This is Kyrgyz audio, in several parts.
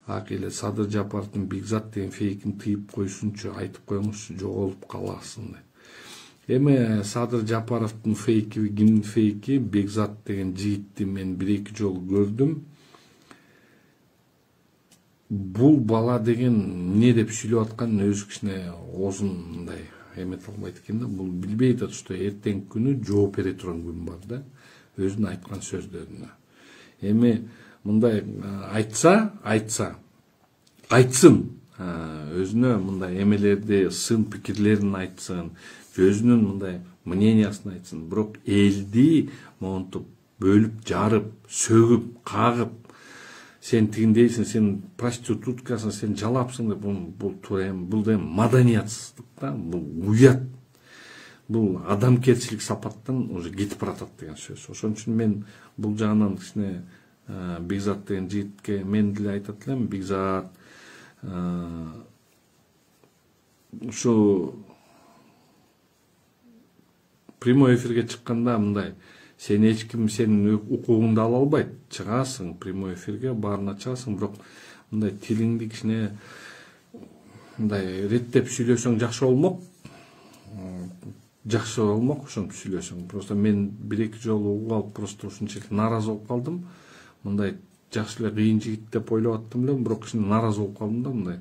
акеле Садыр Жапаровдун Бекзат деген фейкин тыйып койсунчу, айтып коюңузчу, жоголуп каласың деп. Эми Садыр Жапаровдун фейки, кимдин фейки? Бекзат деген жигитти мен 1-2 жолу көрдүм. Бул бала деген эмне деп сүйлөп аткан өзү кичине оозун мындай эмете албайт экен да. Бул билбей атат, что эртең күнү жооп бере турган күн бар да, өзүнүн айткан сөздөрүнө. Эми мындай айтсын, өзүнө мындай эмелерди, сын пикирлерин айтсын, өзүнүн мындай мнениясын айтсын. Бирок элди монтуп бөлүп, жарып, сөгүп, кагып, сен тигиндейсиң, сен проституткасың, сен жалапсың деп, бул туура эми, бул эми маданиятсыздык да, бул уят. Бул адамгерчилик сапаттан уже кетип баратат деген сөз. Ошон үчүн мен бул жагынан кичине Бекзат деген жигитке мен деле айтат элем, Бекзат ушу прямой эфирге чыкканда мындай, сен эч ким сенин укугуңду ала албайт. Чыгасың прямой эфирге, баарына чыгасың, бирок мындай тилиңди кичине мындай реттеп сүйлөсөң жакшы болмок. Жакшы болмок ошентип сүйлөсөң. Просто мен 1-2 жолу угуп алып, просто ушунчалык нааразы болуп калдым. Мындай жакшы эле кыйын жигит деп ойлоп аттым эле, бирок кичине нааразы болуп калдым да, мындай.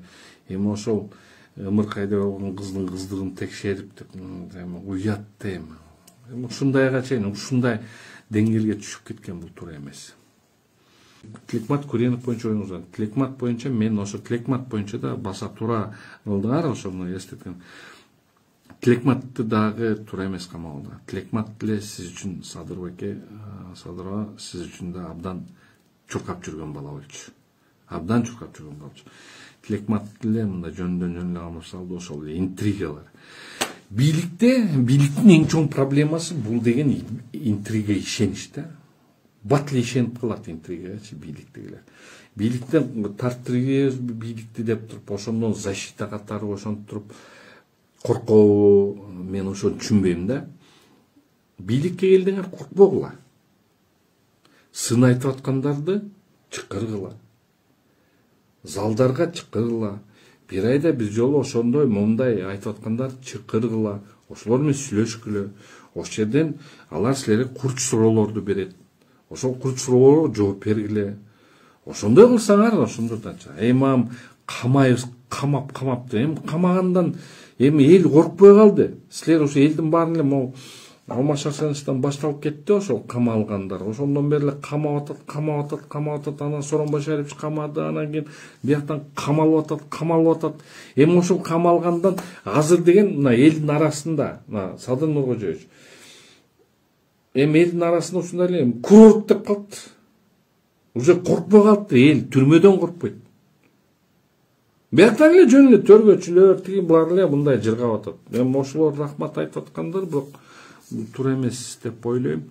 Эми ошол ымыркайда болгон кыздын кыздыгын текшерип деп, эми уят да эми. Ушундайга чейин, ушундай деңгээлге түшүп кеткен, бул туура эмес. Тилекмат Куренов боюнча оюңуздан. Тилекмат боюнча мен ошо Тилекмат боюнча да баса туура кылдыңар, ошону эстеткен. Тилекматты дагы туура эмес камалда. Тилекмат деле сиз үчүн Садырова сиз үчүн да абдан чуркап жүргөн бала болчу. Абдан чуркап жүргөн бала болчу. Тилекмат деле мындай жөндөн эле камап салды, ошол эле интригалар. Бийликтин эң чоң проблемасы бул деген интрига, ишенич да. Бат эле ишенип калат интригачы бийликтегилер. Бийликтен тартырбыз бийликти деп туруп, ошондон защита катары ошентип туруп коркобу, мен ошону түшүнбөйм да. Бийликке келдиңер, коркпогула. Сын айтып аткандарды чыкыргыла. Залдарга чыкыргыла. Bir ayda biz жолу ошондой момундай айтып аткандар чыкыргыла. Ошолор менен сүйлөшкүлө. Ошол жерден алар силерге курч суроолорду берет. Ошол курч суроолорго жооп бергиле. Ошондой кылсаңар, ошондо дача. Мам камайбыз, камап деп. Эми камагандан эми эл коркпой калды. Силер ошо элдин баарын эле могу алмашашанычтан башталып кетти ошол камалгандар. Ошондон бери эле камап атат, анан Сооронбай Шарипович камады, анан кийин бияктан камалып атат. Эми ошол камалгандан азыр деген мына элдин арасында, мына Садыр Нуркожоевич, эми элдин арасында ушундай эле курорт деп калды. Уже коркпой калды, эл түрмөдөн коркпойт. Бияктан эле жөн эле төргөчүлөр, тиги булар эле мындай жыргап атат. Эми ошолор рахмат айтып аткандар, бирок туура эмес деп ойлойм.